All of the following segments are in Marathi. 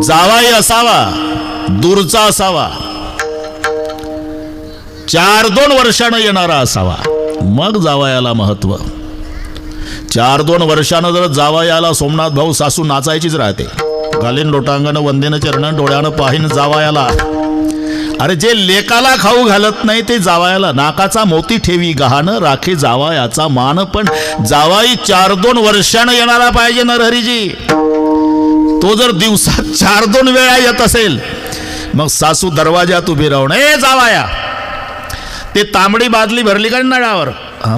जावाई असावा, दूरचा असावा, 4-2 वर्षानं येणारा असावा, मग जावयाला महत्व. 4-2 वर्षानं जर जावयाला सोमनाथ भाऊ सासू नाचायचीच राहते. घालीन लोटांगण वंदेन चरण डोळ्यानं पाहीन जावयाला. अरे जे लेकाला खाऊ घालत नाही ते जावयाला. नाकाचा मोती ठेवी गहाण राखे जावयाचा मान. पण जावाई 4-2 वर्षानं येणारा पाहिजे नरहरीजी. तो जर दिवसात 4-2 वेळा येत असेल मग सासू दरवाजात उभी राहून, ए जावाया ते तांबडी बादली भरली का नळावर,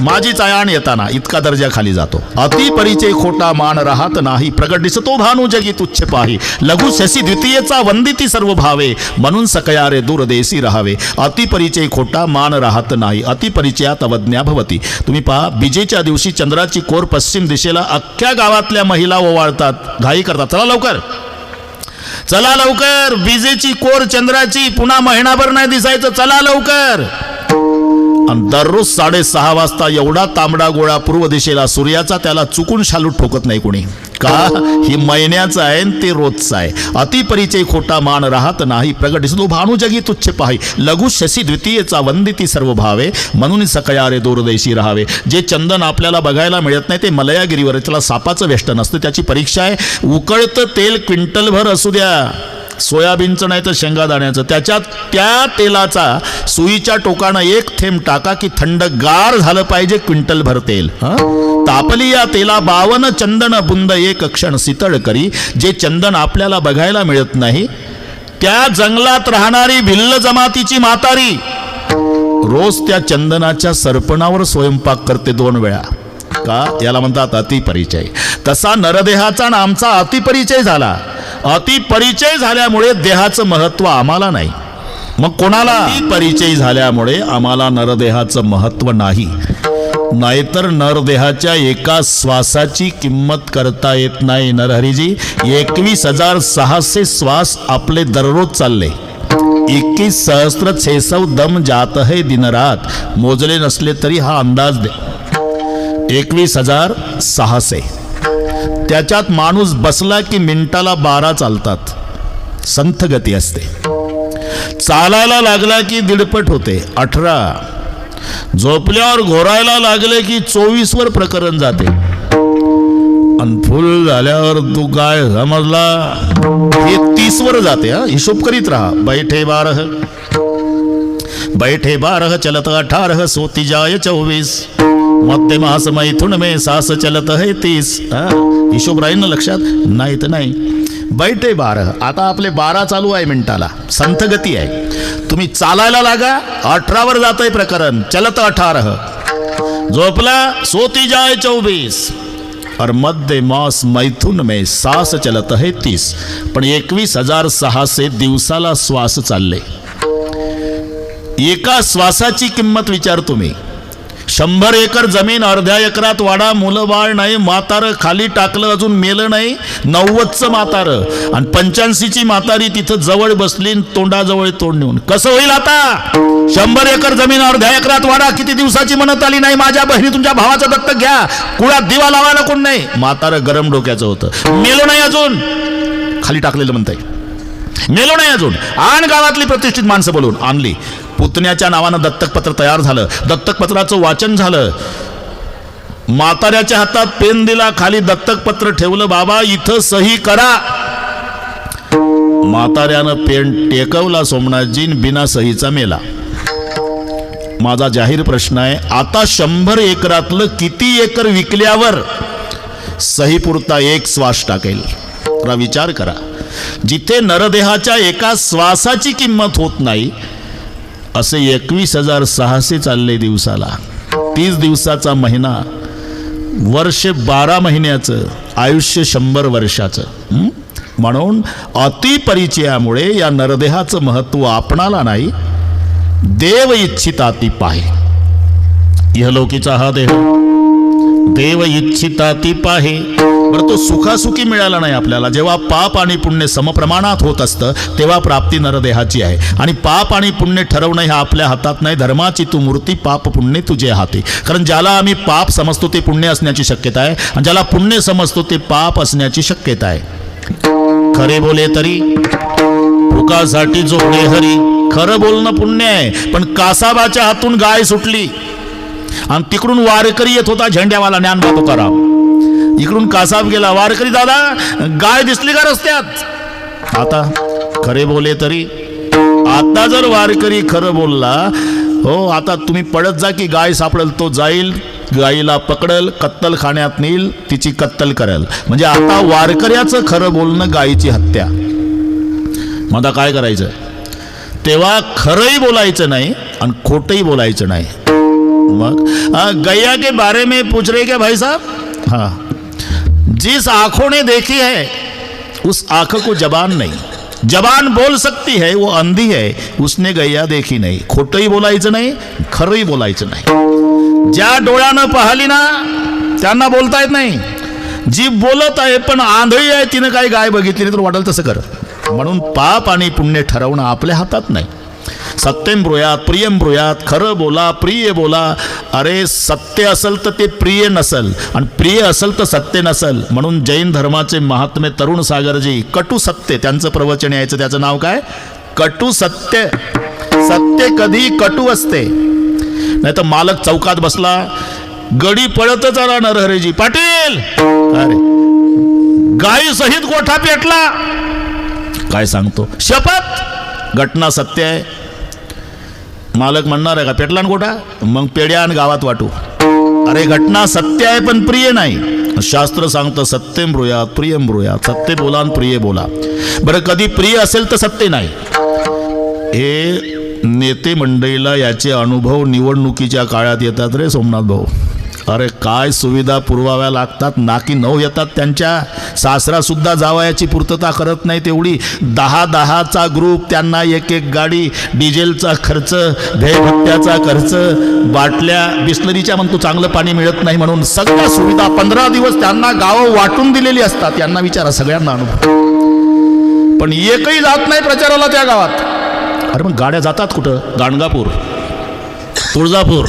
माझीच आयाण येताना, इतका दर्जा खाली जातो. अति परिचय खोटा मान राहत नाही, प्रगट दिसतो भानू जगी तुच्छ पाही. लघु शशी द्वितीयेचा वंदिती सर्व भावे, म्हणून सकया रे दूरदेशी राहावे. अति परिचय खोटा मान राहत नाही, अति परिचयात अवज्ञा भवती. तुम्ही पहा, बीजेच्या दिवशी चंद्राची कोर पश्चिम दिशेला अख्ख्या गावातल्या महिला ओवाळतात, घाई करतात, चला लवकर चला लवकर, बीजेची कोर चंद्राची पुन्हा महिनाभर नाही दिसायचं, चला लवकर. आणि दररोज 6:30 वाजता एवढा तांबडा गोळा पूर्व दिशेला सूर्याचा, त्याला चुकून शालूट ठोकत नाही कोणी. का? ही महिन्याचं आहे ते रोजचं आहे. अति परिचय खोटा मान राहत नाही, प्रगट दिसतो भानू जगी तुच्छ पाही. लघु शशी द्वितीयेचा वंदिती सर्व भावे, म्हणून सकया रे दूरदेशी राहावे. जे चंदन आपल्याला बघायला मिळत नाही ते मलयागिरीवर, त्याला सापाचं वेष्टन असतं. त्याची परीक्षा आहे. उकळतं तेल क्विंटलभर असू द्या, सोयाबीनचं नाही तर शेंगादाण्याचं, त्याच्यात त्या तेलाचा सुईच्या टोकानं 1 थेंब टाका की थंडगार झालं पाहिजे क्विंटलभर तेल. तापली या तेला 52 चंदन बुंद एक क्षण शीतळ करी. जे चंदन आपल्याला बघायला मिळत नाही त्या जंगलात राहणारी भिल्ल जमातीची म्हातारी रोज त्या चंदनाच्या सरपणावर स्वयंपाक करते 2 वेळा. का? याला म्हणतात अतिपरिचय. तसा नरदेहाचा आणि आमचा अतिपरिचय झाला. अतिपरिचय झाल्यामुळे देहाचं महत्व आम्हाला नाही. मग कोणाला? परिचय झाल्यामुळे आम्हाला नरदेहाचं महत्व नाही. नाहीतर नरदेहाच्या एका श्वासाची किंमत करता येत नाही. नरहरीजी, 21,600 श्वास आपले दररोज चालले. 21,600 दम जात है दिन रात. मोजले नसले तरी हा अंदाज दे. 21,600. त्याच्यात माणूस बसला की मिनिटाला 12 चालतात, संथ गती असते. चालायला लागला की 1.5 होते, 18. झोपल्यावर घोरायला लागले की 24 वर प्रकरण जाते. आणि फुल झाल्यावर तू काय समजला हे 30 वर जाते. हिशोब करीत राहा. बैठे 12 चलत 18 सोती जाय 24 मध्य मास मैथुन में सास चलत है 30. हिशोब राहील ना लक्षात? नाही तर नाही. बैठे 12. आता आपले 12 चालू आहे मिनिटाला, संथ गती आहे. तुम्ही चालायला लागा, 18 वर जातंय प्रकरण, चलत 18. झोपला सोती जाय 24 और मध्य मास मैथुन में सास चलत है 30. पण 21,600 दिवसाला श्वास चालले. एका श्वासाची किंमत विचार तुम्ही. 100 एकर जमीन अर्ध्या एकरात वाडा, मुलं बाळ नाही, म्हातारं खाली टाकलं अजून मेलं नाही, 90चं म्हातारं आणि 85ची म्हातारी तिथं जवळ बसली, तोंडाजवळ तोंड नेऊन. कसं होईल आता? 100 एकर जमीन अर्ध्या एकरात वाडा, किती दिवसाची म्हणत आली नाही, माझ्या बहिणी तुमच्या भावाचं दत्तक घ्या, कुळात दिवा लावायला कोण नाही. म्हातारं गरम डोक्याचं होतं. मेलो नाही अजून, खाली टाकलेलं म्हणताय. मेलो नाही अजून. आण गावातली प्रतिष्ठित माणसं बोलून आणली. पुतण्याच्या नावानं दत्तकपत्र तयार झालं. दत्तकपत्राचं वाचन झालं. म्हाताऱ्याच्या हातात पेन दिला, खाली दत्तकपत्र ठेवलं. बाबा इथं सही करा. म्हाताऱ्यानं पेन टेकवला सोमनाथजी, बिना सहीचा मेला. माझा जाहीर प्रश्न आहे, आता 100 एकरातलं किती एकर विकल्यावर सही पुरता 1 श्वास टाकेल? जरा विचार करा. जिथे नरदेहाच्या एका श्वासाची किंमत होत नाही असे 21,600 चालले दिवसाला. 30 दिवसाचा महिना, वर्ष 12 महिन्याचं, आयुष्य 100 वर्षाचं. म्हणून अतिपरिचयामुळे या नरदेहाचं महत्व आपणाला नाही, देव इच्छिता ती पाहे. इहलोकीचा हा देह देव इच्छिता ती पाहे. बरं, तो सुखासुखी मिळाला नाही आपल्याला. जेव्हा पाप आणि पुण्य समप्रमाणात होत असतं तेव्हा प्राप्ती नरदेहाची आहे. आणि पाप आणि पुण्य ठरवणं हे आपल्या हातात नाही. धर्माची तू मूर्ती, पाप पुण्य तुझे हाती. कारण ज्याला आम्ही पाप समजतो ते पुण्य असण्याची शक्यता आहे, आणि ज्याला पुण्य समजतो ते पाप असण्याची शक्यता आहे. खरे बोले तरी फुकासाठी जोडे हरी. खरं बोलणं पुण्य आहे, पण कासाबाच्या हातून गाय सुटली आणि तिकडून वारकरी येत होता झेंड्यावाला ज्ञानबा तुकाराम. इकडून कासाब गेला, वारकरी दादा गाय दिसली का रस्त्यात. आता खरे बोले तरी, आता जर वारकरी खरं बोलला, हो आता तुम्ही पळत जा की गाय सापडेल, तो जाईल गायीला पकडल, कत्तल खाण्यात नेईल, तिची कत्तल करेल. म्हणजे आता वारकऱ्याचं खरं बोलणं गायीची हत्या. मग काय करायचं, तेव्हा खरंही बोलायचं नाही आणि खोटंही बोलायचं नाही. मग गैया के बारे में पूछ रहे क्या भाई साहब. हाँ, जिस आंखों ने देखी है उस आंख को जबान नहीं. जबान बोल सकती है, वो अंधी है, उसने गैया देखी नाही. खोटंही बोलायचं नाही, खरंही बोलायचं नाही. ज्या डोळ्यानं पाहिली ना त्यांना बोलता येत नाही. जी बोलत आहे पण आंधळी आहे, तिनं काही गाय बघितली नाही तर वाटेल तसं कर. म्हणून पाप आणि पुण्य ठरवणं आपल्या हातात नाही. सत्यम ब्रूयात प्रियम ब्रूयात, खरं बोला, प्रिय बोला. अरे सत्य असेल तर ते प्रिय नसल आणि प्रिय असेल तर सत्य नसल. म्हणून जैन धर्माचे महात्मे तरुण सागरजी कटू सत्य त्यांचं प्रवचन यायचं, त्याचं नाव काय, कटू सत्य. सत्य कधी कटू असते. नाही तर मालक चौकात बसला, गडी पळतच आला नरहरीजी, पाटील अरे गाई सहित गोठा पेटला. काय सांगतो, शपथ घटना सत्य आहे. मालक म्हणणार आहे का पेटला न गोठा, मग पेड्या आणि गावात वाटू. अरे घटना सत्य आहे पण प्रिय नाही. शास्त्र सांगतं सत्यम ब्रूयात प्रियम ब्रूयात, सत्य बोला आणि प्रिय बोला. बरं कधी प्रिय असेल तर सत्य नाही. हे नेते मंडळीला याचे अनुभव निवडणुकीच्या काळात येतात रे सोमनाथ भाऊ. अरे काय सुविधा पुरवाव्या लागतात, नाकी नऊ येतात त्यांच्या. सासरा सुद्धा जावयाची पूर्तता करत नाही तेवढी. 10-10चा ग्रुप, त्यांना एक गाडी, डिझेलचा खर्च, भेभत्त्याचा खर्च, बाटल्या बिस्लरीच्या म्हणतो चांगलं पाणी मिळत नाही म्हणून सगळ्या सुविधा. 15 दिवस त्यांना गावं वाटून दिलेली असतात. यांना विचारा, सगळ्यांना अनुभव. पण एकही जात नाही प्रचाराला त्या गावात. अरे मग गाड्या जातात कुठं, गाणगापूर, तुळजापूर,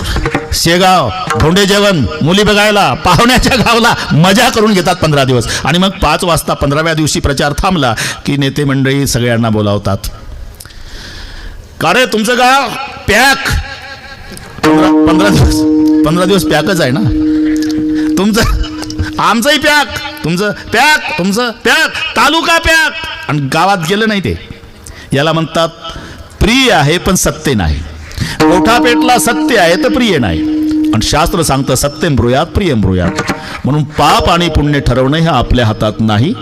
शेगाव, धोंडे जेवण, मुली बघायला, पाहुण्याच्या गावाला मजा करून घेतात 15 दिवस. आणि मग 5 वाजता 15व्या दिवशी प्रचार थांबला की नेते मंडळी सगळ्यांना बोलावतात. का रे तुमचं गाव पॅक, 15 दिवस पॅकच आहे ना तुमचं. आमचंही पॅक, तुमचं पॅक, तुमचं पॅक, तालुका पॅक. आणि गावात गेलं नाही ते. याला म्हणतात प्रिय आहे पण सत्य नाही. मोठा पेटला सत्य आहे तर प्रिय नाही. आणि शास्त्र सांगतं सत्यम ब्रूयात प्रियम ब्रूयात. म्हणून पाप आणि पुण्य ठरवणं हे आपल्या हातात नाही.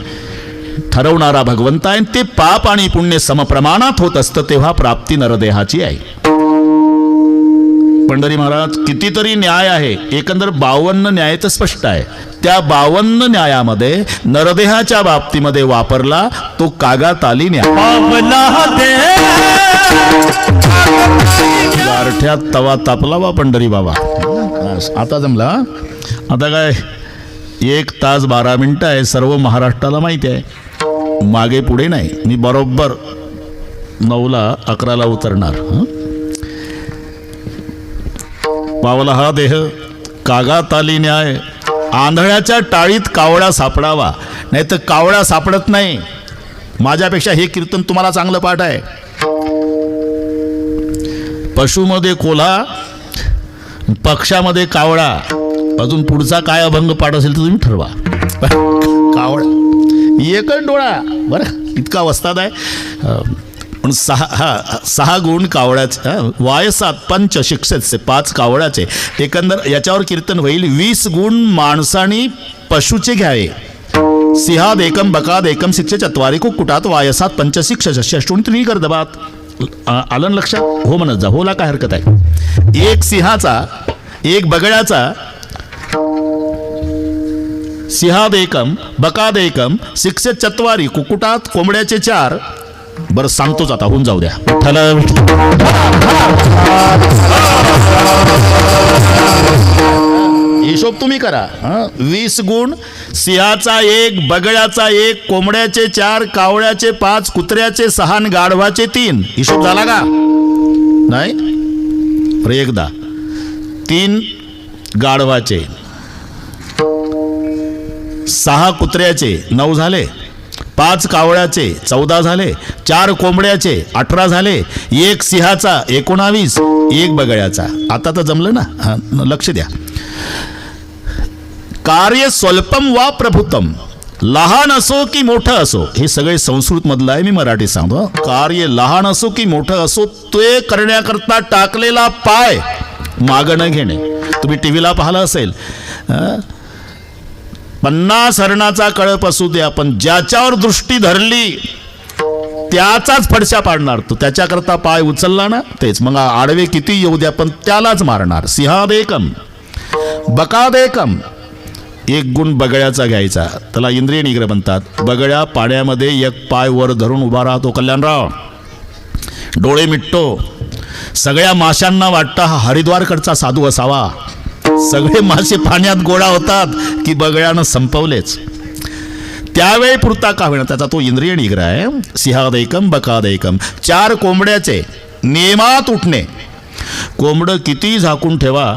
ठरवणारा भगवंत आहे. ते पाप आणि पुण्य समप्रमाणात होत असतं तेव्हा प्राप्ती नरदेहाची आहे. पंढरी महाराज कितीतरी न्याय आहे, एकंदर 52 न्याय तर स्पष्ट आहे. त्या 52 न्यायामध्ये नरदेहाच्या बाबतीमध्ये वापरला तो कागाताली न्याय. गारठ्यात तवा तापला बा पंढरी बाबा. आता जमला. आता काय 1 तास 12 मिनिटं आहे. सर्व महाराष्ट्राला माहिती आहे, मागे पुढे नाही. मी बरोबर 9ला 11ला उतरणार. पावला हा देह कागाताली न्याय. आंधळ्याच्या टाळीत कावळा सापडावा, नाही तर कावळा सापडत नाही. माझ्यापेक्षा हे कीर्तन तुम्हाला चांगलं पाठ आहे. पशुमध्ये कोल्हा, पक्षामध्ये कावळा. अजून पुढचा काय अभंग पाठ असेल तर तुम्ही ठरवा. कावळा एकच डोळा, बरं इतका वस्ताद आहे. पण 6 गुण कावळ्याचे, वायसात 5 शिक्षेचे, 5 कावळ्याचे. एकंदर याच्यावर कीर्तन होईल. 20 गुण माणसानी पशुचे घ्यावे. सिंहाद एकम बकाद एकम शिक्षे चत्वारी कुक्कुटात वायसात 5 शिक्षे षष्टून त्रिणी गर्दबात. आलं लक्षात? हो म्हणत जा, होला काय हरकत आहे. 1 सिंहाचा, 1 बगळ्याचा, सिंहाद एकम बकाद एकम शिक्षे चत्वारी कुक्कुटात कोंबड्याचे 4. बरं सांगतोच आता, होऊन जाऊ द्या. हिशोब तुम्ही करा. 20 गुण, सिंहाचा 1, बगळ्याचा 1, कोंबड्याचे 4, कावळ्याचे 5, कुत्र्याचे 6, गाढवाचे 3. हिशोब झाला का नाही? बरं एकदा 3 गाढवाचे, 6 कुत्र्याचे 9 झाले, 5 कावळ्याचे 14 झाले, 4 कोंबड्याचे 18 झाले, 1 सिंहाचा 19, 1 बगळ्याचा. आता तर जमलं ना? हा, लक्ष द्या. कार्य स्वल्पम वा प्रभुतम, लहान असो की मोठं असो, हे सगळे संस्कृत मधलं आहे, मी मराठी सांगतो. कार्य लहान असो की मोठं असो, ते करण्याकरता टाकलेला पाय मागं न घेणे. तुम्ही टीव्हीला पाहिलं असेल, 50 हरणाचा कळप असू द्या, पण ज्याच्यावर दृष्टी धरली त्याचाच फडशा पाडणार. तो त्याच्याकरता पाय उचलला ना, तेच मग आडवे किती येऊ द्या पण त्यालाच मारणार. सिंहादेकम बकादेकम, 1 गुण बगळ्याचा घ्यायचा, त्याला इंद्रिय निग्रह म्हणतात. बगळ्या पाण्यामध्ये 1 पाय वर धरून उभा राहतो. कल्याणराव डोळे मिटतो. सगळ्या माशांना वाटतं हा हरिद्वारकडचा साधू असावा. सगळे मासे पाण्यात गोळा होतात की बगळ्यानं संपवलेच. त्यावेळी पुरता का होईना त्याचा तो इंद्रिय निग्रह आहे. सिंहादेकम बकादेकम. 4 कोंबड्याचे नियमात उठणे. कोंबडं किती झाकून ठेवा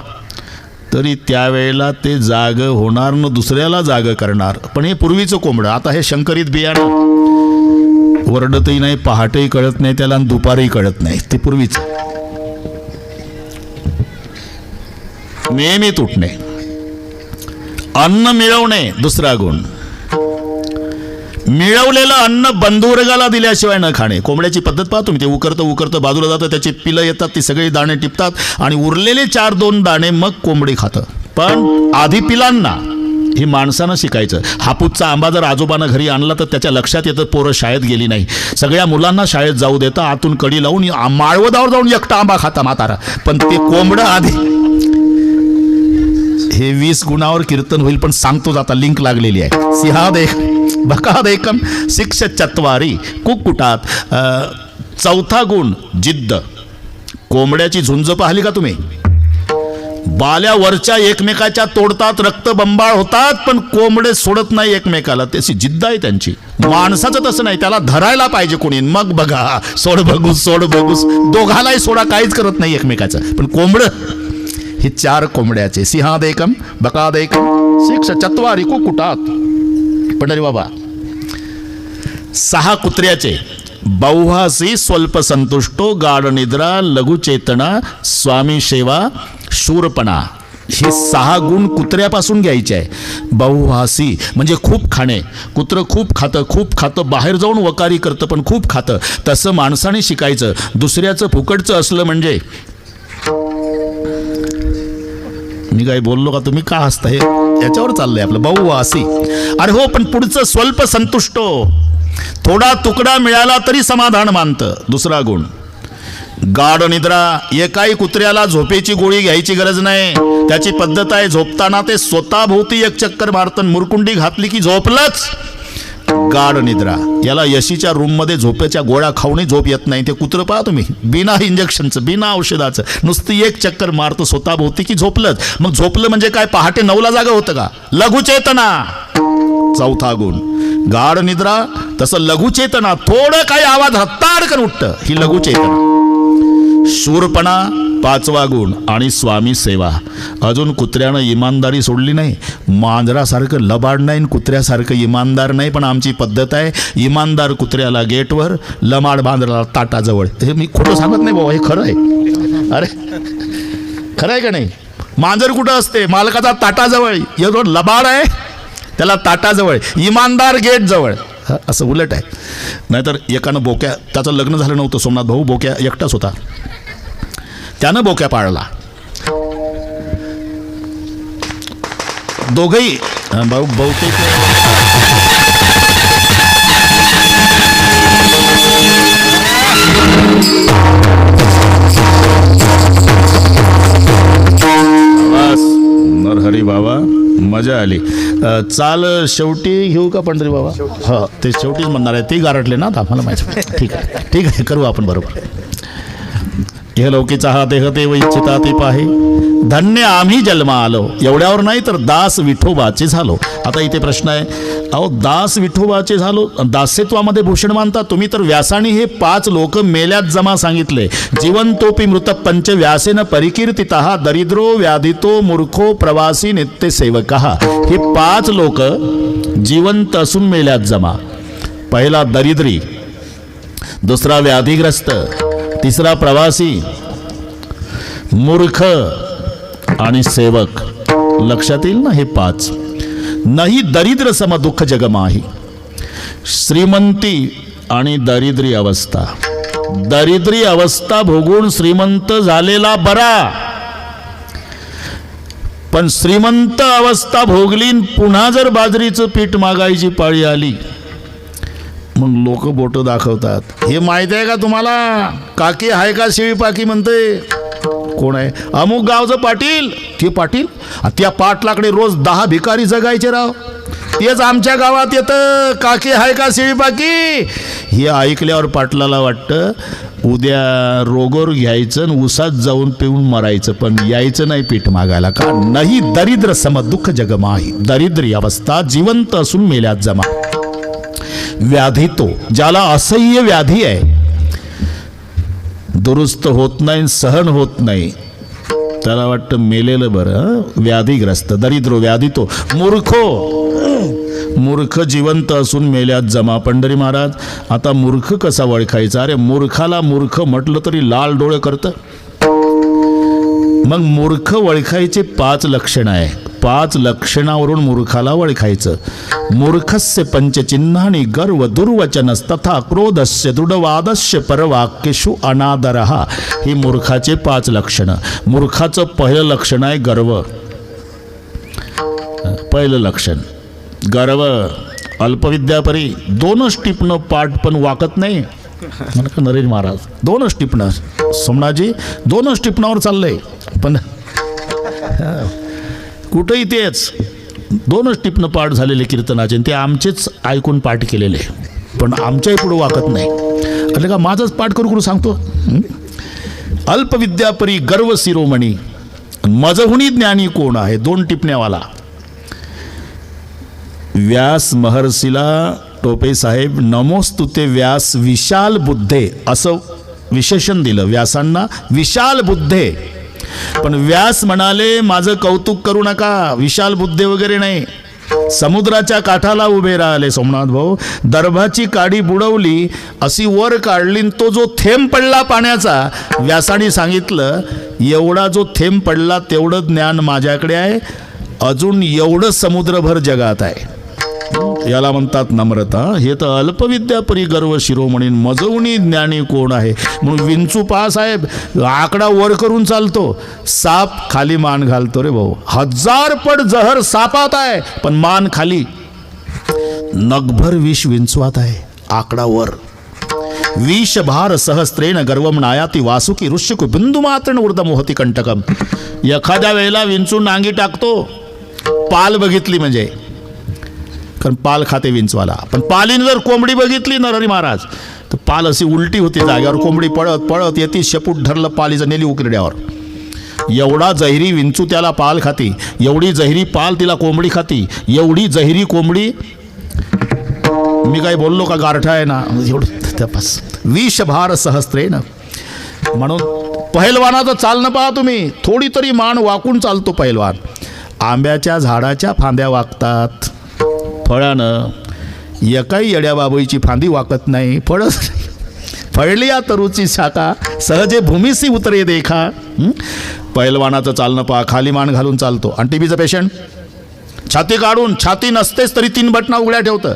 तरी त्यावेळेला ते जाग होणार न दुसऱ्याला जाग करणार. पण हे पूर्वीचं कोंबडं. आता हे शंकरित बियाणं, वरडतही नाही, पहाटेही कळत नाही त्याला, आणि दुपारही कळत नाही. ते पूर्वीचं. नेहमी तुटणे. अन्न मिळवणे 2रा गुण. मिळवलेलं अन्न बंधुवर्गाला दिल्याशिवाय न खाणे. कोंबड्याची पद्धत पहा तुम्ही. ते उकरतं बाजूला जातं, त्याची पिलं येतात, ती सगळी दाणे टिपतात आणि उरलेले 4-2 दाणे मग कोंबडी खातं. पण आधी पिलांना हे माणसानं शिकायचं. हापूसचा आंबा जर आजोबानं घरी आणला तर त्याच्या लक्षात येतं पोरं शाळेत गेली नाही. सगळ्या मुलांना शाळेत जाऊ देता, आतून कडी लावून माळवदावर जाऊन एकटा आंबा खाता म्हातारा. पण ते कोंबडं आधी. हे 20 गुणावर कीर्तन होईल, पण सांगतो आता, लिंक लागलेली आहे. सिंहादेक बकादेकम 6 कुक्कुटात. 4था गुण जिद्द. कोंबड्याची झुंज पाहिली का तुम्ही? बाल्या वरच्या एकमेकाच्या तोडतात, रक्तबंबाळ होतात, पण कोंबडे सोडत नाही एकमेकाला. त्याची जिद्द आहे त्यांची. माणसाचं तसं नाही, त्याला धरायला पाहिजे कोणी. मग बघा, सोड बघूस, दोघालाही सोडा, काहीच करत नाही एकमेकाचं. पण कोंबडं हे 4 कोंबड्याचे. सिंहादेकम बकादेकम 6 कुक्कुटात. पंढरी बाबा 6 कुत्र्याचे. बहुहासी स्वल्प संतुष्टो, गाढ निद्रा, लघुचेतना, स्वामी सेवा, शूरपणा. हे 6 गुण कुत्र्यापासून घ्यायचे आहे. बहुहासी म्हणजे खूप खाणे. कुत्रं खूप खातं, बाहेर जाऊन वकारी करतं पण खूप खातं. तसं माणसाने शिकायचं. दुसऱ्याचं फुकटचं असलं म्हणजे. मी काय बोललो का? तुम्ही का हसता? हे याच्यावर चाललंय आपलं. बहुवासी. अरे हो, पण पुढचं स्वल्प संतुष्टो. थोडा तुकडा मिळाला तरी समाधान मानतं. 2रा गुण गाढ निद्रा. एकाही कुत्र्याला झोपेची गोळी घ्यायची गरज नाही. त्याची पद्धत आहे, झोपताना ते स्वतःभोवती 1 चक्कर मारतं. मुरकुंडी घातली की झोपलंच. गाढ निद्रा. याला यशीच्या रूममध्ये झोपेच्या गोळ्या खाऊनही झोप येत नाही. ते कुत्रं पहा तुम्ही, बिना इंजेक्शनचं, बिना औषधाचं, नुसती 1 चक्कर मारतं स्वतःभोवती की झोपलंच. मग झोपलं म्हणजे काय? पहाटे 9ला जागा होतं का? लघुचेतना. 4था गुण गाढ निद्रा. तसं लघुचेतना. थोडं काही आवाज हत्ताडकन उठतं, ही लघुचेतना. शूरपणा 5वा गुण. आणि स्वामी सेवा. अजून कुत्र्यानं इमानदारी सोडली नाही. मांजरासारखं लबाड नाही, कुत्र्यासारखं इमानदार नाही. पण आमची पद्धत आहे, इमानदार कुत्र्याला गेटवर, लमाड मांजराला ताटाजवळ. हे मी खोटं सांगत नाही बाबा, हे खरं आहे. अरे खरं आहे का नाही? मांजर कुठं असते? मालकाचा ताटाजवळ. जो लबाड आहे त्याला ताटाजवळ, इमानदार गेट जवळ. असं उलट आहे. नाहीतर एकानं बोक्या, त्याचं लग्न झालं नव्हतं, सोमनाथ भाऊ बोक्या एकटाच होता, त्यानं बोक्या पाळला. दोघही भाऊ बहुतेक नरहरी बाबा मजा आली. चाल शेवटी घेऊ का पंढरी बाबा? हा, ते शेवटीच म्हणणार आहे. ते गारटले ना आता मला माहिती. ठीक आहे करू आपण. बरोबर. हे लौकीचा हा देह देव इच्छिता ते पाहे, धन्य आम्ही जन्मा आलो. एवढ्यावर नाही तर दास विठोबाचे झालो. आता इथे प्रश्न आहे, अहो दास विठोबाचे झालो, दास्यत्वामध्ये भूषण मानता तुम्ही. तर व्यासाने हे 5 लोक मेल्यात जमा सांगितले. जीवनतोपी मृत पंच व्यासेन परिकीर्तितः, दरिद्रो व्याधितो मूर्खो प्रवासी नित्य सेवकः. हे 5 लोक जिवंत असून मेल्यात जमा. पहिला दरिद्री, दुसरा व्याधिग्रस्त, तिसरा प्रवासी, मूर्ख आणि सेवक. लक्षात येईल ना हे 5. नाही दरिद्र सम दुःख जगमाही. श्रीमंती आणि दरिद्री अवस्था. दरिद्री अवस्था भोगून श्रीमंत झालेला बरा, पण श्रीमंत अवस्था भोगली पुन्हा जर बाजरीचं पीठ मागायची पाळी आली मग लोक बोट दाखवतात. हे माहिती आहे का तुम्हाला? काकी आहे का शिळी पाकी म्हणते. कोण आहे? अमुक गावचं पाटील. ते पाटील? त्या पाटलाकडे रोज 10 भिकारी जगायचे राव. तेच आमच्या गावात येतं. काकी आहे का शिळी पाकी? हे ऐकल्यावर पाटलाला वाटतं उद्या रोगोर घ्यायचं आणि उसात जाऊन पिऊन मरायचं, पण यायचं नाही पीठ मागायला. का? नाही दरिद्र सम दुःख जगमाही. दरिद्री अवस्था जिवंत असून मेल्यात जमा. व्याधी तो ज्याला असह्य व्याधी आहे, दुरुस्त होत नाही, सहन होत नाही, त्याला वाटतं मेलेलं बरं. व्याधीग्रस्त, दरिद्र व्याधी तो. मूर्ख जिवंत असून मेल्यात जमा. पंढरी महाराज, आता मूर्ख कसा ओळखायचा? अरे मूर्खाला मूर्ख म्हटलं तरी लाल डोळे करतं. मग मूर्ख ओळखायचे 5 लक्षण आहे. 5 लक्षणावरून मूर्खाला ओळखायचं. मूर्खस्य पंचचिन्हानि गर्व दुर्वचनस्तथा क्रोधस्य दृढवादस्य परवाक्येषु अनादरः. ही मूर्खाचे 5 लक्षणं. मूर्खाचं पहिलं लक्षण आहे गर्व. पहिलं लक्षण गर्व. अल्पविद्यापरी 2च टिपणं पाठ पण वाकत नाही. नरेश महाराज 2च टिपणं. सोमनाथजी 2च टिपणावर चाललंय, पण कुठेही तेच 2च टिपणं पाठ झालेले कीर्तनाचे, ते आमचेच ऐकून पाठ केलेले, पण आमच्याही पुढे वाकत नाही. म्हणजे का माझंच पाठ करू करू सांगतो. अल्पविद्यापरी गर्व शिरोमणी, मजहुनी ज्ञानी कोण आहे? 2 टिपण्यावाला. व्यास महर्षीला टोपे साहेब नमोस्तुते व्यास विशाल बुद्धे असं विशेषण दिलं. व्यासांना विशाल बुद्धे. पण व्यास म्हणाले माझं कौतुक करू नका, विशाल बुद्धे वगैरे नाही. समुद्राच्या काठाला उभे राहिले सोमनाथ भाऊ. दर्भाची काडी बुडवली, अशी वर काढली, तो जो थेंब पडला पाण्याचा, व्यासाने सांगितलं एवढा जो थेंब पडला तेवढं ज्ञान माझ्याकडे आहे, अजून एवढं समुद्रभर जगात आहे. याला म्हणतात नम्रता. हे तर अल्पविद्यापरी गर्व शिरोमणी, मजवणी ज्ञानी कोण आहे? म्हणून विंचू साहेब आकडा वर करून चालतो, साप खाली मान घालतो. रे भाऊ 1000 पट जहर सापात आहे, पण मान खाली. नगभर विष विंचवात आहे, आकडा वर. विष भार सहस्त्रेण गर्वम नायाती वासुकी ऋष्यकु बिंदू मात्र ऊर्धमोहती कंटकम. एखाद्या वेळेला विंचू नांगी टाकतो, पाल बघितली म्हणजे, कारण पाल खाते विंचवाला. पण पालीने जर कोंबडी बघितली नरहरी महाराज तर पाल अशी उलटी होती जाग्यावर. कोंबडी पळत पळत येते, शेपूट धरलं पालीचं, नेली उकिरड्यावर. एवढा जहिरी विंचू त्याला पाल खाती, एवढी जहिरी पाल तिला कोंबडी खाती, एवढी जहिरी कोंबडी. मी काय बोललो का? गारठा आहे ना एवढं तपास. विष भार सहस्त्रेण. म्हणून पहिलवानाचं चालणं पहा तुम्ही. थोडी तरी मान वाकून चालतो पहिलवान. आंब्याच्या झाडाच्या फांद्या वाकतात, फळानं एकाही येड्या बाबईची फांदी वाकत नाही. फळच फळली या तरुची शाखा, सहजे भूमीसी उतरे देखा. पहिलवानाचं चालणं पहा. खाली मान घालून चालतो. आणि टीबीचं पेशंट छाती काढून, छाती नसतेच तरी 3 बटना उघड्या ठेवतं.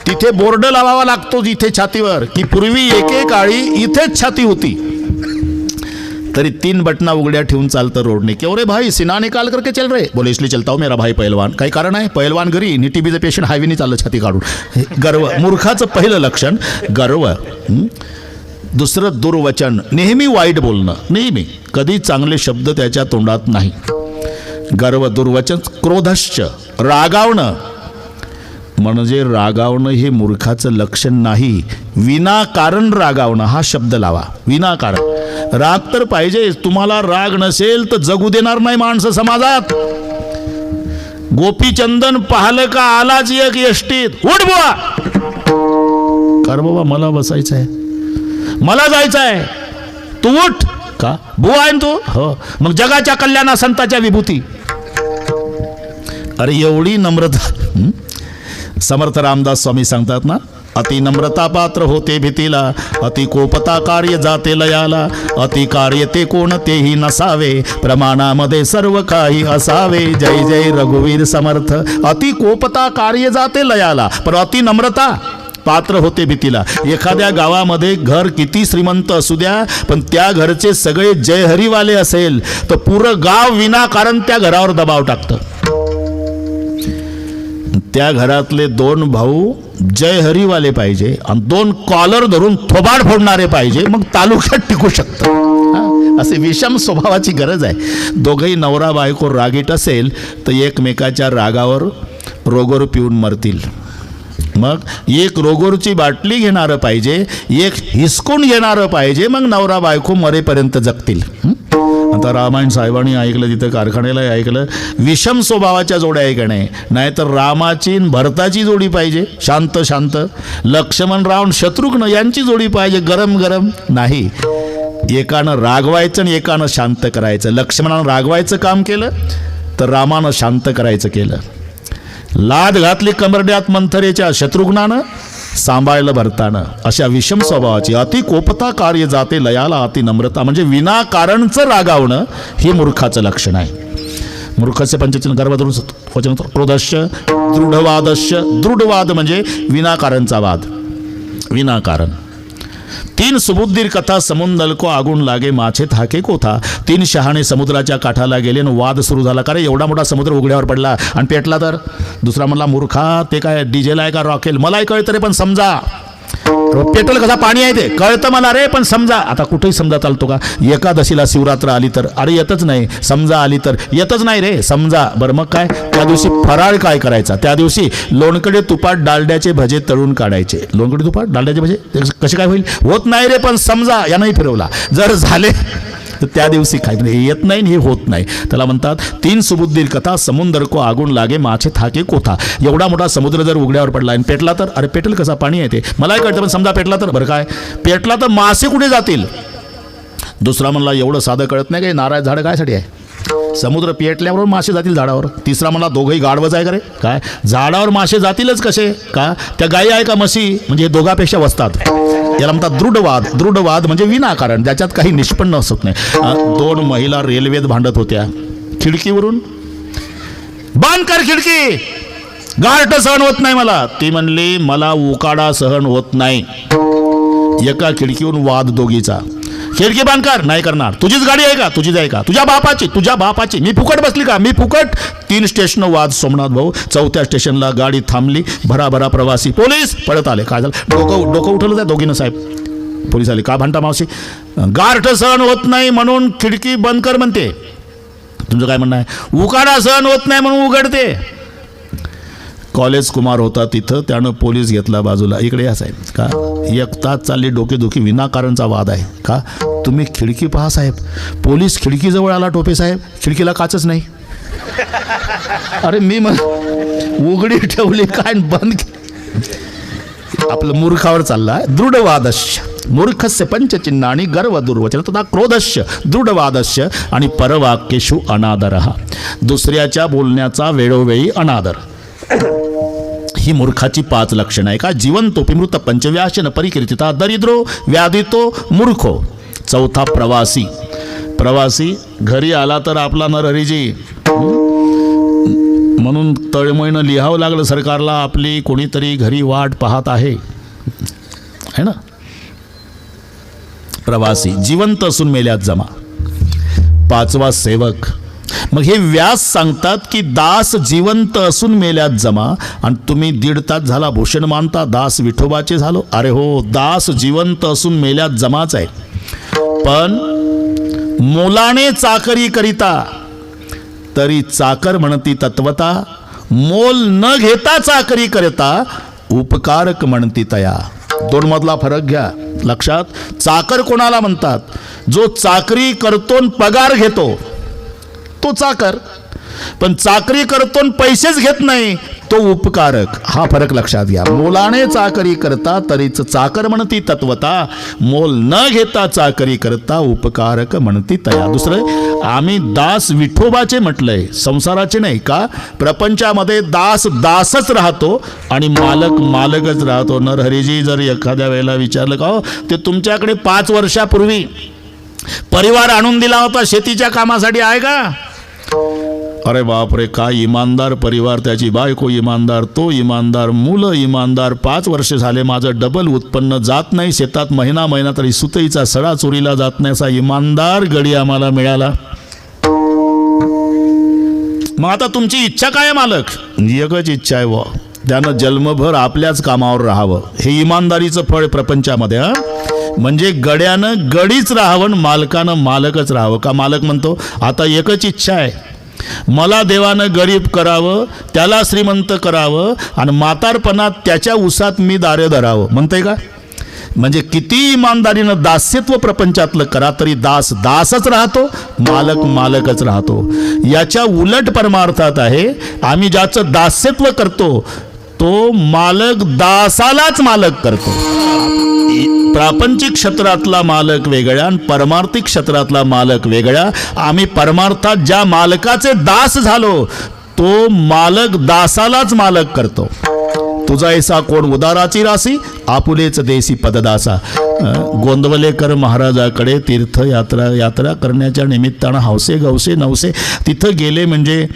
तिथे बोर्ड लावावा लागतो जिथे छातीवर, की पूर्वी एकेकाळी इथेच छाती होती, तरी 3 बटना उघड्या ठेवून चालतं रोडने. क्यों रे भाई सीना निकाल करके चल रहे? बोले इसलिए चलता हूँ मेरा भाई पहलवान. काही कारण आहे? पहलवान घरी नि टीबीचं पेशंट हायवेने चाललं छाती काढून. गर्व. मूर्खाचं पहिलं लक्षण गर्व. दुसरं दुर्वचन, नेहमी वाईट बोलणं. नेहमी कधी चांगले शब्द त्याच्या तोंडात नाही. गर्व, दुर्वचन. क्रोधश्च, रागावणं. म्हणजे रागावणं हे मूर्खाचं लक्षण नाही. विनाकारण रागावणं हा शब्द लावा. विनाकारण. राग तर पाहिजे. तुम्हाला राग नसेल तर जगू देणार नाही माणसं समाजात. गोपीचंदन पाहलं का आलाच एक एसटीत, उठ बुवा. कर बाबा मला बसायचं आहे, मला जायचं आहे, तू उठ. का बुवा आहे तू? हो. मग जगाच्या कल्याणा संताच्या विभूती. अरे एवढी नम्रता. समर्थ रामदास स्वामी सांगतात ना, अति नम्रता पात्र होते भीतीला, अति कोपता कार्य जाते लयाला, अति कार्य ते कोणतेही नसावे, प्रमाणामध्ये सर्व काही असावे. जय जय रघुवीर समर्थ. अति कोपता कार्य जाते लयाला, पण अति नम्रता पात्र होते भीतीला. एखाद्या गावामध्ये घर किती श्रीमंत असू द्या, पण त्या घरचे सगळे जयहरीवाले असेल तर पुरं गाव विनाकारण त्या घरावर दबाव टाकतं. त्या घरातले 2 भाऊ जयहरीवाले पाहिजे आणि 2 कॉलर धरून थोबाड फोडणारे पाहिजे, मग तालुक्यात टिकू शकतं. असे विषम स्वभावाची गरज आहे. दोघंही नवरा बायको रागीट असेल तर एकमेकाच्या रागावर रोगोर पिऊन मरतील. मग एक रोगोरची बाटली घेणारं पाहिजे, एक हिसकून घेणारं पाहिजे, मग नवरा बायको मरेपर्यंत जगतील. आता रामायण साहेबांनी ऐकलं, तिथं कारखान्यालाही ऐकलं, विषम स्वभावाच्या जोड्या आहे का नाही. नाहीतर रामाची भरताची जोडी पाहिजे, शांत शांत. लक्ष्मणराव आणि शत्रुघ्न यांची जोडी पाहिजे, गरम गरम. नाही, एकानं रागवायचं आणि एकानं शांत करायचं. लक्ष्मणानं रागवायचं काम केलं तर रामानं शांत करायचं केलं. लाद घातली कमरड्यात मंथरेच्या, शत्रुघ्नानं सांभाळलं भरतानं. अशा विषम स्वभावाची अति कोपता कार्य जाते लयाला, अति नम्रता म्हणजे विनाकारणचं रागावणं हे मूर्खाचं लक्षण आहे. मूर्खस्य पंचचिन्ह गर्भधरून वचन क्रोधस्य दृढवादस्य. दृढवाद म्हणजे विनाकारणचा वाद, विनाकारण. 3 सुबुद्धीर कथा समुंदल को आगून लागे, माछे थाके कोथा. 3 शहाणे समुद्राच्या काठाला गेले आणि वाद सुरू झाला. का रे एवढा मोठा समुद्र उघड्यावर पडला आणि पेटला तर? दुसरा म्हणला, मूर्खा ते काय डिझेल आहे का रॉकेल? मलाही कळतं रे, पण समजा. पेट्रोल कसा पाणी आहे ते कळतं मला रे, पण समजा. आता कुठेही समजा चालतो का? एकादशीला शिवरात्र आली तर अरे येतच नाही, समजा आली तर येतच नाही रे, समजा. बरं मग काय? त्या दिवशी फराळ काय करायचा? त्या दिवशी लोणकडे तुपात डालड्याचे भजे तळून काढायचे. लोणकडे तुपात डालड्याचे भजे कसे काय होईल? होत नाही रे, पण समजा. यानंही फिरवला. जर झाले तर त्या दिवशी काय येत नाही, हे होत नाही. त्याला म्हणतात 3 सुबुद्धीर कथा समुंदर को आगून लागे, माछे थाके कोथा. एवढा मोठा समुद्र जर उघड्यावर पडला आणि पेटला तर? अरे पेटेल कसा? पाणी आहे ते मलाही कळतं, पण समजा पेटला तर? बरं काय पेटला तर मासे कुठे जातील? दुसरा म्हणला, एवढं साधं कळत नाही काय? नारळ झाड कायसाठी आहे? समुद्र पेटल्यावर मासे जातील झाडावर. तिसरा म्हणला, दोघंही गाढवच आहे का रे? काय झाडावर मासे जातीलच कसे? का त्या गायी आहे का म्हशी? म्हणजे हे दोघांपेक्षा वसतात. याला म्हणतात दृढवाद. दृढवाद म्हणजे विनाकारण, ज्याच्यात काही निष्पन्न असत नाही. 2 महिला रेल्वेत भांडत होत्या. खिडकीवरून, बंद कर खिडकी, गारठ सहन होत नाही मला. ती म्हणली, मला उकाडा सहन होत नाही. एका खिडकीवरून वाद दोघीचा. खिडकी बंद कर. नाही करणार. तुझीच गाडी आहे का? तुझीच आहे का? तुझ्या बापाची. तुझ्या बापाची. मी फुकट बसली का? मी फुकट. 3 स्टेशन वाद सोमनाथ भाऊ. 4थ्या स्टेशनला गाडी थांबली. भराभरा प्रवासी. पोलीस पळत आले. काय झालं? डोकं उठवलं त्या दोघीनं साहेब. पोलीस आले. का भांडता मावशी? गारठ सहन होत नाही म्हणून खिडकी बंद कर म्हणते. तुमचं काय म्हणणं आहे? उकाडा सहन होत नाही म्हणून उघडते. कॉलेज कुमार होता तिथं, त्यानं पोलीस घेतला बाजूला. इकडे या साहेब. का 1 तास चालली डोकेदुखी, विनाकारणचा वाद आहे. का तुम्ही खिडकी पहा साहेब. पोलीस खिडकीजवळ आला. टोपे साहेब, खिडकीला काचच नाही. अरे मी मग उघडी ठेवली काय बंद. आपलं मूर्खावर चालला. दृढवादस्य. मूर्खस्य पंचचिन्ह आणि गर्व दुर्वचन तथा क्रोधस्य. दृढवादस्य आणि परवाक्येषु अनादरः. दुसऱ्याच्या बोलण्याचा वेळोवेळी अनादर. ही मूर्खाची 5 लक्षणं आहे. का? जीवंतोपि मृत पंचव्याशन परिकीर्तिता, दरिद्रो व्याधितो मूर्खो. 4था प्रवासी. प्रवासी घरी आला तर आपला नरहरीजी म्हणून तळमळीनं लिहावं लागलं सरकारला, आपली कोणीतरी घरी वाट पाहत आहे, है ना. प्रवासी. जिवंत असून मेल्यात जमा. 5वा सेवक. मग हे व्यास सांगतात की दास जिवंत असून मेल्यात जमा, आणि तुम्ही 1.5 तास झाला भूषण मानता दास विठोबाचे झालो. अरे हो, दास जिवंत असून मेल्यात जमाच आहे, पण मोलाने चाकरी करिता तरी चाकर म्हणती तत्वता, मोल न घेता चाकरी करता उपकारक म्हणती तया. 2 मधला फरक घ्या लक्षात. चाकर कोणाला म्हणतात? जो चाकरी करतो पगार घेतो तो चाकर. पण चाकरी करतो पैसेच घेत नाही, तो उपकारक. हा फरक लक्षात घ्या. मोलाने चाकरी करता तरीच चाकर म्हणती तत्वता, मोल न घेता चाकरी करता उपकारक म्हणती तया. दुसरं, आम्ही दास विठोबाचे म्हटलंय, संसाराचे नाही. का? प्रपंचामध्ये दास दासच राहतो आणि मालक मालकच राहतो. नरहरीजी जर एखाद्या वेळेला विचारलं का हो, ते तुमच्याकडे 5 वर्षापूर्वी परिवार आणून दिला होता शेतीच्या कामासाठी, आहे का? अरे बापरे, काय इमानदार परिवार, त्याची बायको इमानदार, तो इमानदार, मुलं इमानदार. 5 वर्ष झाले माझं डबल उत्पन्न जात नाही शेतात, महिना तरी सुतईचा सडा चोरीला जात नाही, असा इमानदार गडी आम्हाला मिळाला. मग आता तुमची इच्छा काय मालक? एकच इच्छा आहे व त्यानं जन्मभर आपल्याच कामावर राहावं. हे इमानदारीचं फळ प्रपंचामध्ये. म्हणजे गड्यानं गडीच राहावं, मालकानं मालकच राहावं. का मालक म्हणतो आता एकच इच्छा आहे, मला देवानं गरीब करावं, त्याला श्रीमंत करावं आणि म्हातारपणात त्याच्या उसात मी दारे धरावं, म्हणतंय का? म्हणजे किती इमानदारीनं दास्यत्व प्रपंचातलं करा तरी दास दासच राहतो, मालक मालकच राहतो. याच्या उलट परमार्थात आहे, आम्ही ज्याचं दास्यत्व करतो तो मालक दासालाच मालक करतो. प्रापंचिक क्षेत्रातला मालक वेगळा आणि परमार्थिक क्षेत्रातला मालक वेगळा. आम्ही परमार्थात ज्या मालकाचे दास झालो तो मालक दासालाच मालक करतो. तुझा ऐसा कोण उदाराची राशी, आपुलेच देसी पददासा. गोंदवलेकर महाराजाकडे तीर्थयात्रा करण्याच्या निमित्तानं हौसे गवसे नवसे तिथं गेले. म्हणजे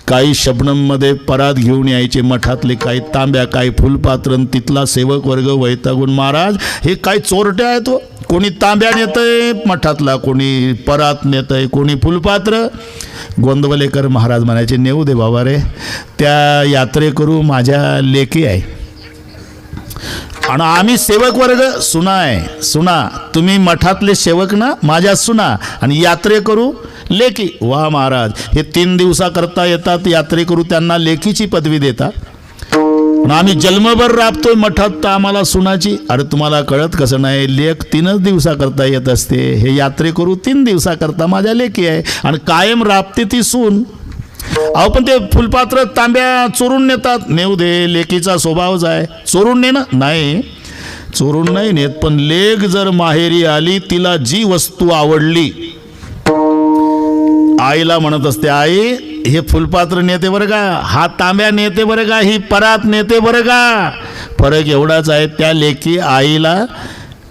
काही शबनममध्ये परात घेऊन यायचे मठातले, काही तांब्या, काही फुलपात्र. तिथला सेवक वर्ग वैतागून, महाराज हे काही चोरटे आहेत, कोणी तांब्या नेतंय मठातला, कोणी परात नेतंय, कोणी फुलपात्र. गोंदवलेकर महाराज म्हणायचे, नेऊ दे बाबा रे, त्या यात्रेकरू माझ्या लेकी आहे आणि आम्ही सेवक वर्ग सुना आहे. सुना, तुम्ही मठातले सेवक ना, माझ्या सुना आणि यात्रेकरू लेकी. वा महाराज, हे 3 दिवसाकरता येतात यात्रेकरू, त्यांना लेकीची पदवी देतात. आम्ही जन्मभर राबतोय मठात तर आम्हाला सुनाची. अरे तुम्हाला कळत कसं नाही, लेक 3च दिवसाकरता येत असते, हे यात्रेकरू 3 दिवसाकरता माझ्या लेकी आहे आणि कायम राबते ती सून. अहो पण ते फुलपात्र तांब्या चोरून नेतात. नेऊ दे, लेकीचा स्वभावच आहे. चोरून नेणं नाही, चोरून नाही नेत, पण लेक जर माहेरी आली, तिला जी वस्तू आवडली, आईला म्हणत असते, आई हे फुलपात्र नेते बरं का, हा तांब्या नेते बरं का, ही परात नेते बरं का. फरक एवढाच आहे, त्या लेकी आईला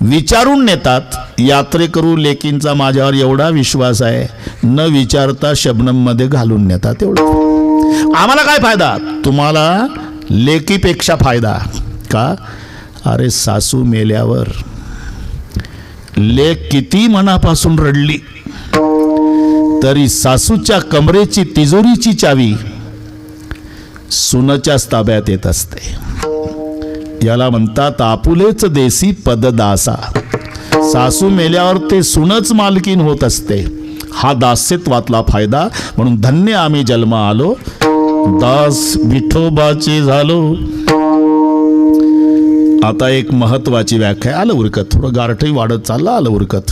विचारून नेतात. यात्रेकरू लेकींचा माझ्यावर एवढा विश्वास आहे, न विचारता शबनममध्ये घालून नेतात. एवढं आम्हाला काय फायदा? तुम्हाला लेकीपेक्षा फायदा. का? अरे सासू मेल्यावर लेक किती मनापासून रडली तरी सासूच्या कमरेची तिजोरीची चावी सुनच्याच ताब्यात येत असते. याला म्हणतात आपुलेच देसी पददासा. सासू मेल्यावर ते सुनच मालकीन होत असते. हा दास्यत्वातला फायदा. म्हणून धन्य आम्ही जन्मा आलो, दास विठोबाचे झालो. आता एक महत्वाची व्याख्या. आलं उरकत, थोडं गारठही वाढत चाललं, आलं उरकत.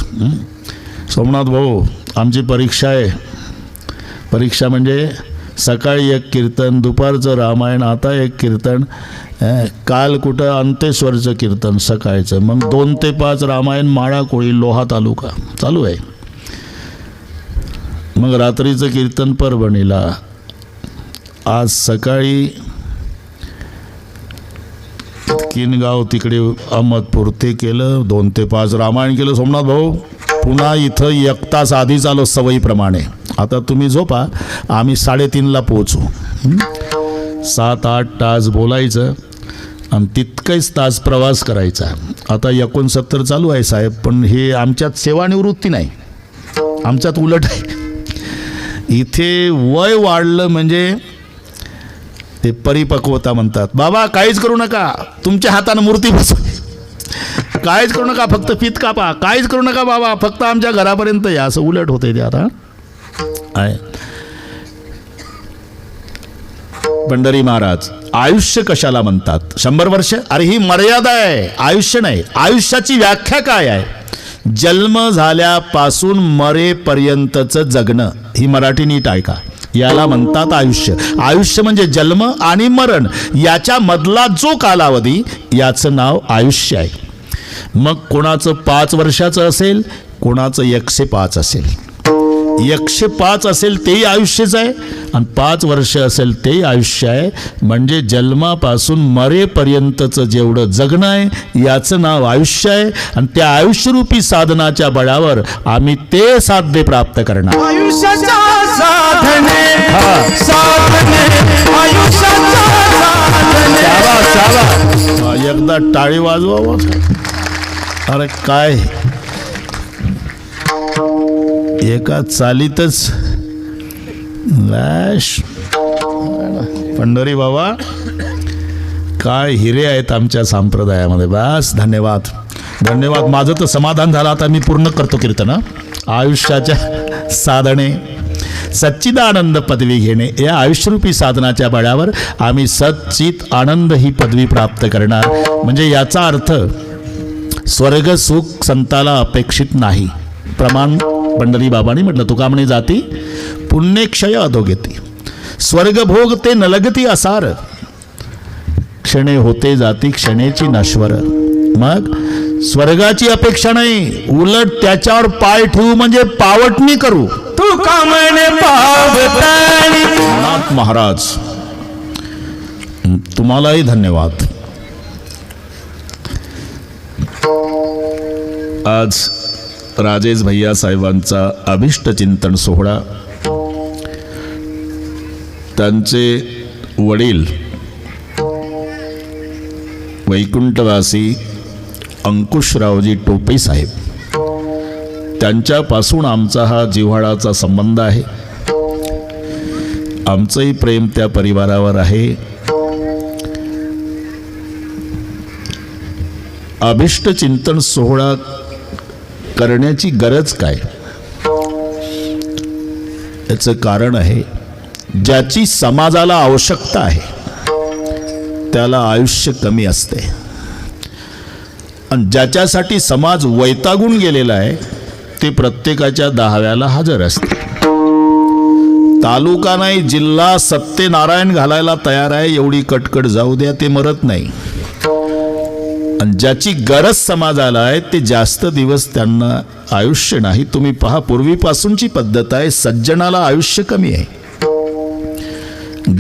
सोमनाथ भाऊ, आमची परीक्षा आहे. परीक्षा म्हणजे सकाळी एक कीर्तन, दुपारचं रामायण, आता एक कीर्तन, काल कुठं अंतेश्वरचं कीर्तन सकाळचं, मग 2 ते 5 रामायण, माळा कोळी, लोहा तालुका चालू आहे. मग रात्रीचं कीर्तन परभणीला. आज सकाळी किनगाव तिकडे अहमदपूर ते केलं, 2 ते 5 रामायण केलं. सोमनाथ भाऊ, पुन्हा इथं 1 तास आधीच आलो सवयीप्रमाणे. आता तुम्ही झोपा, आम्ही 3:30ला पोहोचू. 7-8 तास बोलायचं आणि तितकेच तास प्रवास करायचा. आता 69 चालू आहे साहेब, पण हे आमच्यात सेवानिवृत्ती नाही, आमच्यात उलट आहे. इथे वय वाढलं म्हणजे ते परिपक्वता म्हणतात. बाबा काहीच करू नका, तुमच्या हातानं मूर्ती बसवा, काहीच करू नका, फक्त फीत कापा, काहीच करू नका बाबा, फक्त आमच्या घरापर्यंत या. असं उलट होतंय ते आता आहे. पंढरी महाराज, आयुष्य कशाला म्हणतात? 100 वर्ष? अरे ही मर्यादा आहे, आयुष्य नाही. आयुष्याची व्याख्या काय आहे? जन्म झाल्यापासून मरेपर्यंतचं जगणं. ही मराठी नीट ऐका. याला म्हणतात आयुष्य. आयुष्य म्हणजे जन्म आणि मरण याच्या मधला जो कालावधी याचं नाव आयुष्य आहे. मग कोणाचं 5 वर्षाचं असेल, कोणाचं 105 असेल. 105 असेल तेही आयुष्यच आहे आणि 5 वर्ष असेल तेही आयुष्य आहे. म्हणजे जन्मापासून मरेपर्यंतचं जेवढं जगणं आहे याचं नाव आयुष्य आहे. आणि त्या आयुष्यरूपी साधनाच्या बळावर आम्ही ते साध्य प्राप्त करणार. आयुष्याच्या साधने साधने आयुष्याच्या साधने. शाबास, शाबास. एकदा टाळी वाजवा. अरे काय एका चालीतच लॅश. पंढरी बाबा काय हिरे आहेत आमच्या संप्रदायामध्ये. बस धन्यवाद, धन्यवाद. माझं तर समाधान झालं. आता मी पूर्ण करतो कीर्तन. आयुष्याच्या साधने सच्चिदानंद पदवी घेणे या आयुष्यरूपी साधनाच्या बळावर आम्ही सच्चित आनंद ही पदवी प्राप्त करणार. म्हणजे याचा अर्थ स्वर्ग सुख संताला अपेक्षित नाही. प्रमाण पंढरी बाबांनी म्हटलं. तुका म्हणे जाती पुण्यक्षय अधोगती, स्वर्गभोग ते नलगती असार, क्षणे होते जाती क्षणेची नश्वर. मग स्वर्गाची अपेक्षा नाही, उलट त्याच्यावर पाय ठेवू म्हणजे पावटणी करू. तू का म्हणे पावताळी. नाथ महाराज तुम्हालाही धन्यवाद. आज राजेश भैया साहेबांचा अभिष्ट चिंतन सोहळा त्यांचे वडील वैकुंठवासी अंकुशरावजी टोपे साहेब त्यांच्यापासून आमचा हा जिव्हाळाचा संबंध आहे. आमचंही प्रेम त्या परिवारावर आहे. अभिष्ट चिंतन सोहळा करण्याची गरज काय? याचं कारण आहे ज्याची समाजाला आवश्यकता आहे त्याला आयुष्य कमी असते आणि ज्याच्यासाठी समाज वैतागून गेलेला आहे ते प्रत्येकाच्या 10व्याला हजर असते. तालुका नाही जिल्हा सत्यनारायण घालायला तयार आहे एवढी कटकट जाऊ द्या, ते मरत नाही. आणि ज्याची गरज समाजाला आहे ते जास्त दिवस त्यांना आयुष्य नाही. तुम्ही पहा पूर्वीपासूनची पद्धत आहे, सज्जनाला आयुष्य कमी आहे.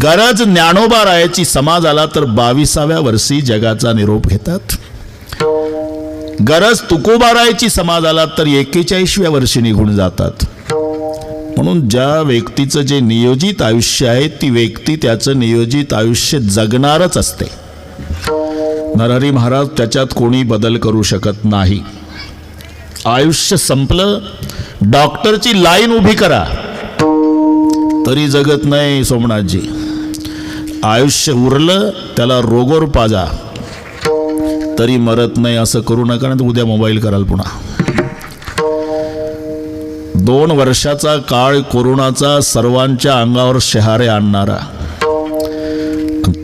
गरज ज्ञानोबा रायाची समाजाला तर 22व्या वर्षी जगाचा निरोप घेतात. गरज तुकोबा रायाची समाजाला तर 41व्या वर्षी निघून जातात. म्हणून ज्या व्यक्तीचं जे नियोजित आयुष्य आहे ती व्यक्ती त्याचं नियोजित आयुष्य जगणारच असते. नरहरी महाराज त्याच्यात कोणी बदल करू शकत नाही. आयुष्य संपलं, डॉक्टरची लाईन उभी करा तरी जगत नाही सोमनाथजी. आयुष्य उरलं त्याला रोगोर पाजा तरी मरत नाही. असं करू नका ना, उद्या मोबाईल कराल पुन्हा. 2 वर्षाचा काळ कोरोनाचा सर्वांच्या अंगावर शहारे आणणारा.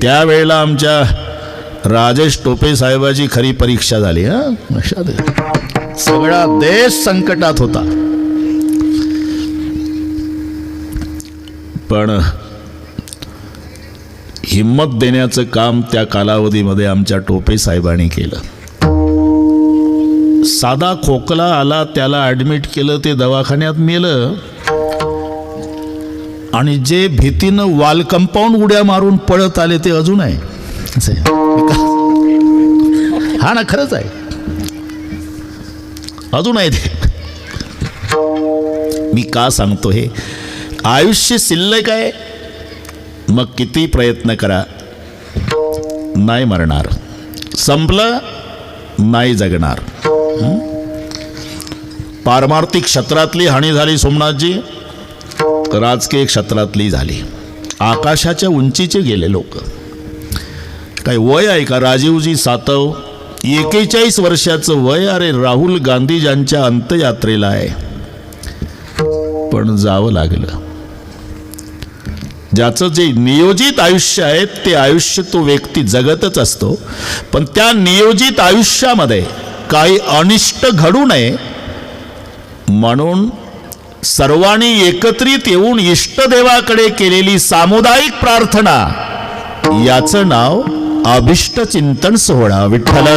त्यावेळेला आमच्या राजेश टोपे साहेबाची खरी परीक्षा झाली. सगळा देश संकटात होता, पण हिम्मत देण्याचं काम त्या कालावधीमध्ये आमच्या टोपे साहेबांनी केलं. साधा खोकला आला त्याला ॲडमिट केलं, ते दवाखान्यात मेलं. आणि जे भीतीनं वाल कंपाऊंड उड्या मारून पळत आले ते अजून आहे. हा ना, खरंच आहे, अजून आहे ते. मी का सांगतो हे? आयुष्य शिल्लक आहे, मग किती प्रयत्न करा नाही मरणार. संपलं नाही जगणार. पारमार्थिक क्षेत्रातली हानी झाली सोमनाथजी, राजकीय क्षेत्रातली झाली. आकाशाच्या उंचीचे गेले लोक. काय वय आहे का? राजीवजी सातव 41 वर्षाचं वय. अरे राहुल गांधी ज्यांच्या अंत्ययात्रेला आहे, पण जावं लागलं. ज्याचं जे नियोजित आयुष्य आहे ते आयुष्य तो व्यक्ती जगतच असतो, पण त्या नियोजित आयुष्यामध्ये काही अनिष्ट घडू नये म्हणून सर्वांनी एकत्रित येऊन इष्टदेवाकडे केलेली सामुदायिक प्रार्थना, याचं नाव अभिष्ट चिंतन सोहळा. विठ्ठल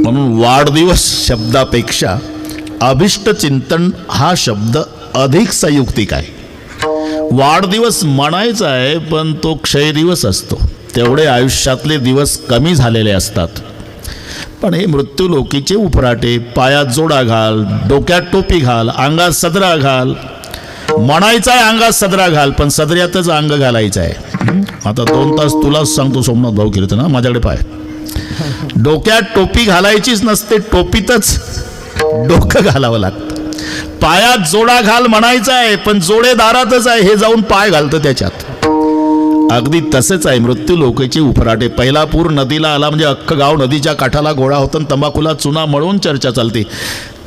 म्हणून वाढदिवस शब्दापेक्षा अभिष्ट चिंतन हा शब्द अधिक संयुक्तिक आहे. वाढदिवस म्हणायचा आहे, पण तो क्षयदिवस असतो. तेवढे आयुष्यातले दिवस कमी झालेले असतात. पण हे मृत्यूलोकीचे उफराटे, पायात जोडा घाल, डोक्यात टोपी घाल, अंगात सदरा घाल. म्हणायचं आहे अंगात सदरा घाल, पण सदऱ्यातच अंग घालायचं आहे. आता 2 तास तुलाच सांगतो सोमनाथ भाऊ कीर्तन, ना माझ्याकडे पाय. डोक्यात टोपी घालायचीच नसते, टोपीतच डोकं घालावं लागतं. पायात जोडा घाल म्हणायचं आहे, पण जोडे दारातच आहे, हे जाऊन पाय घालतं त्याच्यात. अगदी तसेच आहे मृत्यू लोकांचे उफराटे. पहिला पूर नदीला आला म्हणजे अख्खं गाव नदीच्या काठाला गोळा होतं, तंबाखूला चुना मळून चर्चा चालते.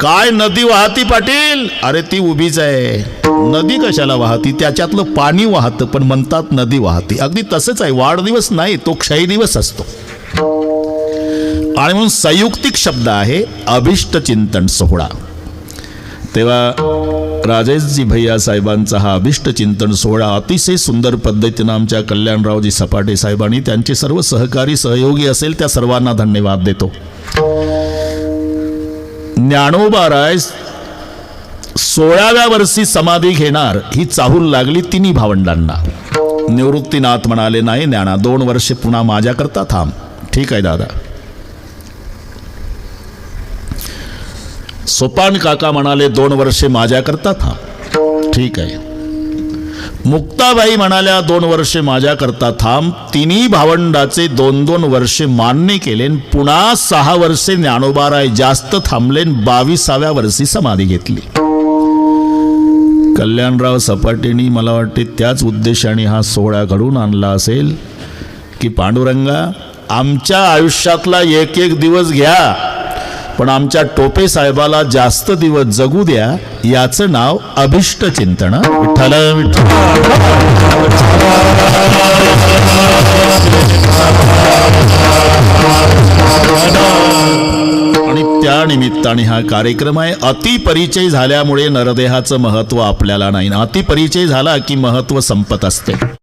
काय नदी वाहती पाटील? अरे ती उभीच आहे. नदी कशाला वाहती? त्याच्यातलं पाणी वाहतं, पण म्हणतात नदी वाहती. अगदी तसंच आहे. वाढदिवस नाही, तो क्षयदिवस असतो. आणि म्हणून संयुक्तिक शब्द आहे अभिष्ट चिंतन सोहळा. तेव्हा राजेशजी भैया साहेबांचा हा अभिष्ट चिंतन सोहळा अतिशय सुंदर पद्धतीनं आमच्या कल्याणरावजी सपाटे साहेबांनी, त्यांचे सर्व सहकारी सहयोगी असेल त्या सर्वांना धन्यवाद देतो. ज्ञानोबाराय 16व्या वर्षी समाधी घेणार ही चाहूल लागली तिन्ही भावंडांना. निवृत्तीनाथ म्हणाले, नाही ज्ञाना, 2 वर्षे पुन्हा माझ्याकरता थांब. ठीक आहे दादा. सोपान काका म्हणाले, 2 वर्षे माझ्याकरता थांब. ठीक आहे. मुक्ताबाई म्हणाल्या, 2 वर्षे माझ्याकरता थांब. तिन्ही भावंडाचे 2-2 वर्षे मान्य केले. पुन्हा 6 वर्षे ज्ञानोबाराय जास्त थांबले. 22व्या वर्षी समाधी घेतली. कल्याणराव सपाटेंनी मला वाटते त्याच उद्देशाने हा सोहळा घडून आणला असेल की पांडुरंगा, आमच्या आयुष्यातला एक एक दिवस घ्या, पण आमच्या टोपे साहेबाला जास्त दिवस जगू द्या. याचं नाव अभिष्ट चिंतन. विठ्ठल आणि त्या निमित्ताने हा कार्यक्रम आहे. अतिपरिचय झाल्यामुळे नरदेहाचं महत्व आपल्याला नाही. अतिपरिचय झाला की महत्व संपत असते.